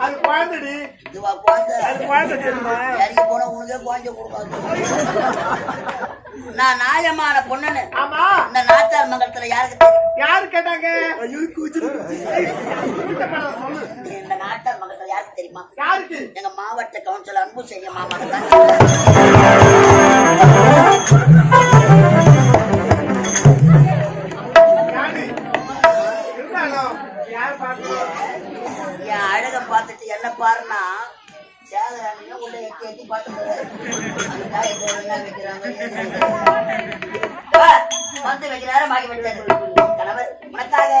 அது குழந்தைடி. இதுவா குழந்தை? அது குழந்தை தெரியுமா? இறங்கி போன உனக்கே குழந்தை கொடுக்காது. நான் நாயமான பொண்ணுன்னு. ஆமா. இந்த நாச்சார் மங்கலத்துல யாருக்கு தெரியும்? யாரு கேட்டாங்க? இந்த நாட்டார் மங்கலத்துல யாருக்கு தெரியுமா? யாருக்கு? எங்க மாவட்ட கவுன்சிலர் அன்பு செய்ய மாமா தான். என் அழக பார்த்துட்டு என்ன பாருன்னா சேகராணியா உள்ள எட்டி எட்டி பார்த்து வந்து வைக்கிறாரு மாறி விட்டாரு. கணவர் உனக்காக